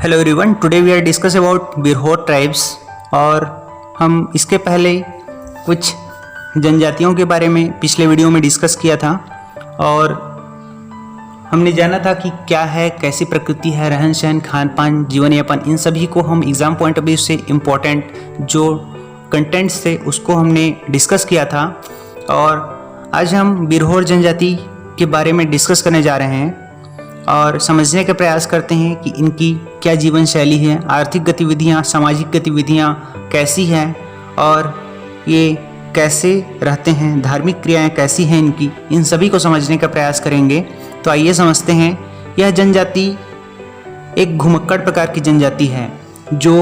Hello everyone, today we are discuss about Birhor tribes. और हम इसके पहले कुछ जनजातियों के बारे में पिछले वीडियो में डिस्कस किया था और हमने जाना था कि क्या है, कैसी प्रकृति है, रहन सहन, खान पान, जीवन यापन, इन सभी को हम एग्ज़ाम पॉइंट ऑफ व्यू से इम्पोर्टेंट जो कंटेंट्स थे उसको हमने डिस्कस किया था। और आज हम बिरहोर जनजाति के बारे में डिस्कस करने जा रहे हैं और समझने का प्रयास करते हैं कि इनकी क्या जीवन शैली है, आर्थिक गतिविधियाँ, सामाजिक गतिविधियाँ कैसी हैं और ये कैसे रहते हैं, धार्मिक क्रियाएं कैसी हैं इनकी, इन सभी को समझने का प्रयास करेंगे। तो आइए समझते हैं। यह जनजाति एक घुमक्कड़ प्रकार की जनजाति है जो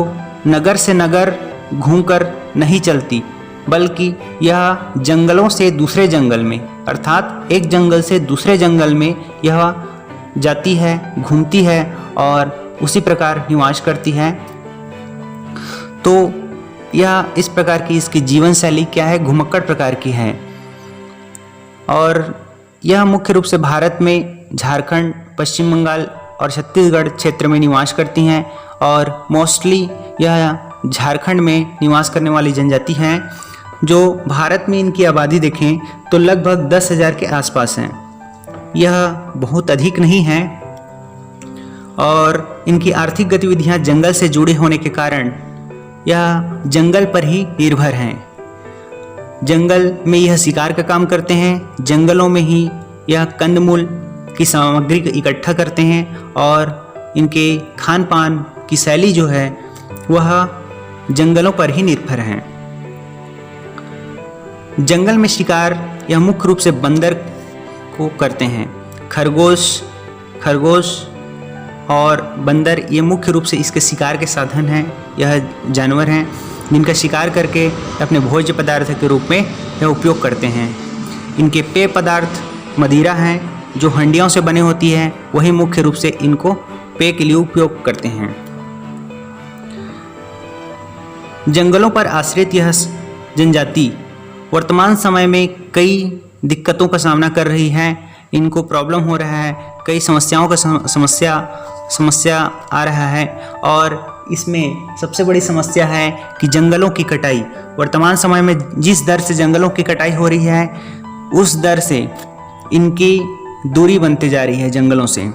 नगर से नगर घूमकर नहीं चलती, बल्कि यह जंगलों से दूसरे जंगल में, अर्थात एक जंगल से दूसरे जंगल में यह जाती है, घूमती है और उसी प्रकार निवास करती है। तो यह इस प्रकार की इसकी जीवन शैली क्या है, घुमक्कड़ प्रकार की है। और यह मुख्य रूप से भारत में झारखंड, पश्चिम बंगाल और छत्तीसगढ़ क्षेत्र में निवास करती हैं और मोस्टली यह झारखंड में निवास करने वाली जनजाति हैं। जो भारत में इनकी आबादी देखें तो लगभग 10,000 के आसपास हैं। यह बहुत अधिक नहीं है और इनकी आर्थिक गतिविधियां जंगल से जुड़े होने के कारण यह जंगल पर ही निर्भर हैं। जंगल में यह शिकार का काम करते हैं, जंगलों में ही यह कंदमूल की सामग्री इकट्ठा करते हैं और इनके खान पान की शैली जो है वह जंगलों पर ही निर्भर हैं। जंगल में शिकार यह मुख्य रूप से बंदर को करते हैं। खरगोश और बंदर ये मुख्य रूप से इसके शिकार के साधन हैं। यह जानवर हैं जिनका शिकार करके अपने भोज्य पदार्थ के रूप में यह उपयोग करते हैं। इनके पेय पदार्थ मदिरा हैं जो हंडियों से बने होती है, वही मुख्य रूप से इनको पेय के लिए उपयोग करते हैं। जंगलों पर आश्रित यह जनजाति वर्तमान समय में कई दिक्कतों का सामना कर रही है। इनको प्रॉब्लम हो रहा है, कई समस्याओं का समस्या आ रहा है और इसमें सबसे बड़ी समस्या है कि जंगलों की कटाई। वर्तमान समय में जिस दर से जंगलों की कटाई हो रही है उस दर से इनकी दूरी बनती जा रही है जंगलों से।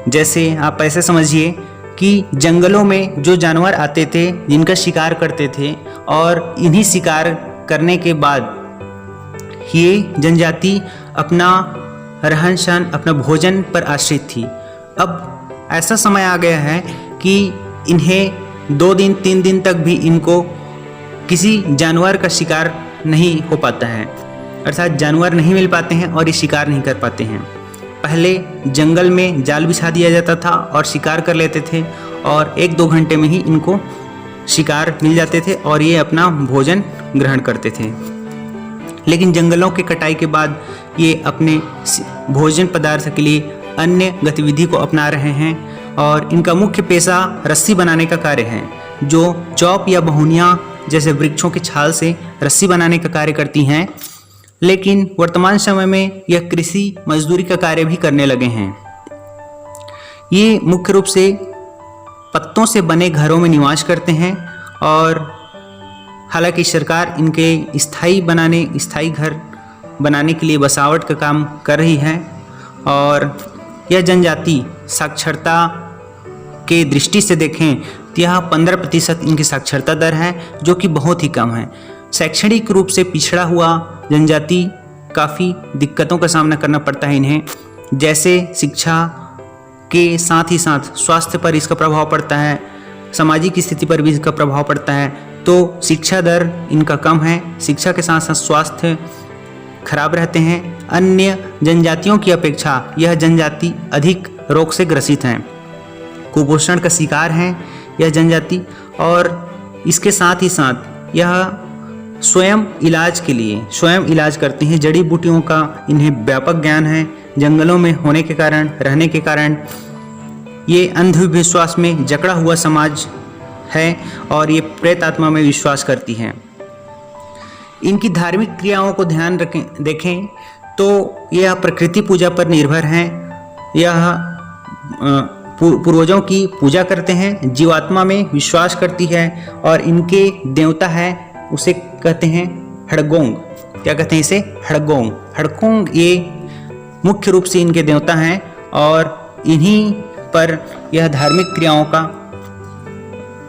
जैसे आप ऐसे समझिए कि जंगलों में जो जानवर आते थे, जिनका शिकार करते थे और इन्हीं शिकार करने के बाद ये जनजाति अपना रहन सहन, अपना भोजन पर आश्रित थी। अब ऐसा समय आ गया है कि इन्हें 2 दिन 3 दिन तक भी इनको किसी जानवर का शिकार नहीं हो पाता है, अर्थात जानवर नहीं मिल पाते हैं और ये शिकार नहीं कर पाते हैं। पहले जंगल में जाल बिछा दिया जाता था और शिकार कर लेते थे और 1-2 घंटे में ही इनको शिकार मिल जाते थे और ये अपना भोजन ग्रहण करते थे। लेकिन जंगलों की कटाई के बाद ये अपने भोजन पदार्थ के लिए अन्य गतिविधि को अपना रहे हैं और इनका मुख्य पेशा रस्सी बनाने का कार्य है, जो चौप या बहुनिया जैसे वृक्षों की छाल से रस्सी बनाने का कार्य करती हैं। लेकिन वर्तमान समय में यह कृषि मजदूरी का कार्य भी करने लगे हैं। ये मुख्य रूप से पत्तों से बने घरों में निवास करते हैं और हालांकि सरकार इनके स्थायी घर बनाने के लिए बसावट का काम कर रही है। और यह जनजाति साक्षरता के दृष्टि से देखें तो यह 15% इनकी साक्षरता दर है, जो कि बहुत ही कम है। शैक्षणिक रूप से पिछड़ा हुआ जनजाति काफ़ी दिक्कतों का सामना करना पड़ता है इन्हें, जैसे शिक्षा के साथ ही साथ स्वास्थ्य पर इसका प्रभाव पड़ता है, सामाजिक स्थिति पर भी इसका प्रभाव पड़ता है। तो शिक्षा दर इनका कम है, शिक्षा के साथ साथ स्वास्थ्य खराब रहते हैं। अन्य जनजातियों की अपेक्षा यह जनजाति अधिक रोग से ग्रसित हैं, कुपोषण का शिकार हैं यह जनजाति। और इसके साथ ही साथ यह स्वयं इलाज करते हैं। जड़ी बूटियों का इन्हें व्यापक ज्ञान है। जंगलों में होने के कारण, रहने के कारण ये अंधविश्वास में जकड़ा हुआ समाज है और ये प्रेत आत्मा में विश्वास करती हैं। इनकी धार्मिक क्रियाओं को देखें तो यह प्रकृति पूजा पर निर्भर हैं। यह पूर्वजों की पूजा करते हैं, जीवात्मा में विश्वास करती है और इनके देवता है उसे कहते हैं हड़गोंग। क्या कहते हैं इसे? हड़गोंग। हड़गोंग ये मुख्य रूप से इनके देवता हैं और इन्हीं पर यह धार्मिक क्रियाओं का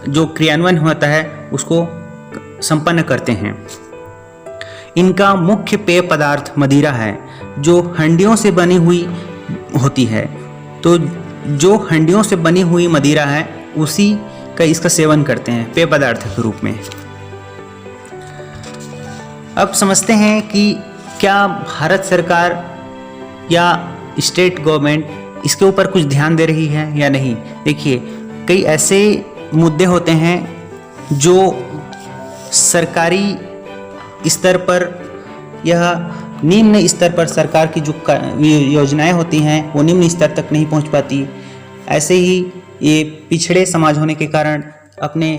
जो क्रियान्वयन होता है उसको संपन्न करते हैं। इनका मुख्य पेय पदार्थ मदिरा है जो हंडियों से बनी हुई होती है। तो जो हंडियों से बनी हुई मदिरा है उसी का इसका सेवन करते हैं पेय पदार्थ के रूप में। अब समझते हैं कि क्या भारत सरकार या स्टेट गवर्नमेंट इसके ऊपर कुछ ध्यान दे रही है या नहीं। देखिए, कई ऐसे मुद्दे होते हैं जो सरकारी स्तर पर, यह निम्न स्तर पर सरकार की जो योजनाएं होती हैं वो निम्न स्तर तक नहीं पहुंच पाती। ऐसे ही ये पिछड़े समाज होने के कारण अपने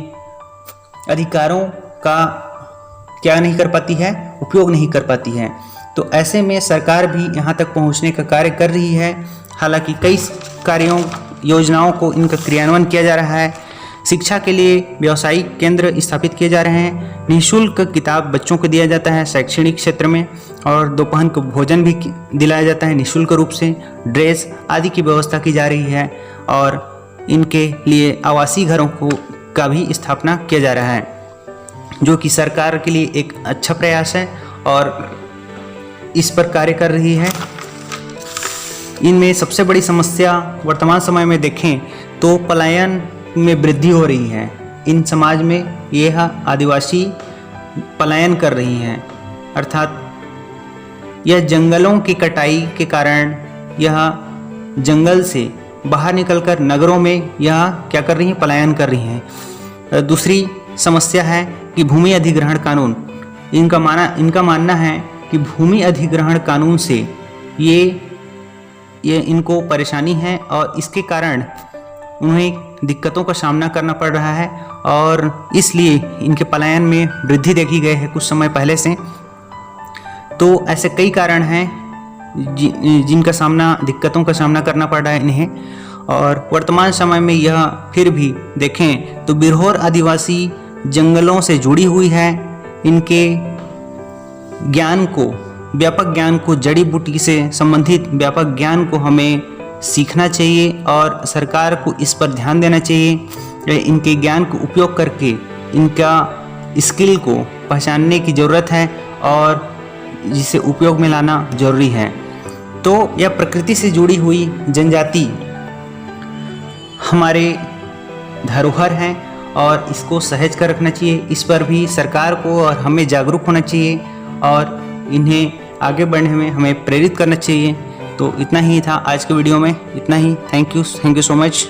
अधिकारों का क्या नहीं कर पाती है, उपयोग नहीं कर पाती है। तो ऐसे में सरकार भी यहाँ तक पहुँचने का कार्य कर रही है। हालांकि कई कार्यों योजनाओं को इनका क्रियान्वयन किया जा रहा है। शिक्षा के लिए व्यावसायिक केंद्र स्थापित किए जा रहे हैं। निःशुल्क किताब बच्चों को दिया जाता है शैक्षणिक क्षेत्र में, और दोपहर को भोजन भी दिलाया जाता है निःशुल्क रूप से। ड्रेस आदि की व्यवस्था की जा रही है और इनके लिए आवासीय घरों का भी स्थापना किया जा रहा है, जो कि सरकार के लिए एक अच्छा प्रयास है और इस पर कार्य कर रही है। इनमें सबसे बड़ी समस्या वर्तमान समय में देखें तो पलायन में वृद्धि हो रही है। इन समाज में यह आदिवासी पलायन कर रही हैं, अर्थात यह जंगलों की कटाई के कारण यह जंगल से बाहर निकलकर नगरों में यह क्या कर रही हैं, पलायन कर रही हैं। दूसरी समस्या है कि भूमि अधिग्रहण कानून। इनका मानना है कि भूमि अधिग्रहण कानून से ये इनको परेशानी है और इसके कारण उन्हें दिक्कतों का सामना करना पड़ रहा है और इसलिए इनके पलायन में वृद्धि देखी गई है कुछ समय पहले से। तो ऐसे कई कारण हैं जिनका दिक्कतों का सामना करना पड़ रहा है इन्हें। और वर्तमान समय में यह फिर भी देखें तो बिरहोर आदिवासी जंगलों से जुड़ी हुई है। इनके ज्ञान को, व्यापक ज्ञान को, जड़ी बूटी से संबंधित व्यापक ज्ञान को हमें सीखना चाहिए और सरकार को इस पर ध्यान देना चाहिए। इनके ज्ञान को उपयोग करके इनका स्किल को पहचानने की ज़रूरत है और जिसे उपयोग में लाना जरूरी है। तो यह प्रकृति से जुड़ी हुई जनजाति हमारे धरोहर हैं और इसको सहेज कर रखना चाहिए। इस पर भी सरकार को और हमें जागरूक होना चाहिए और इन्हें आगे बढ़ने में हमें प्रेरित करना चाहिए। तो इतना ही था आज के वीडियो में, इतना ही। Thank you so much.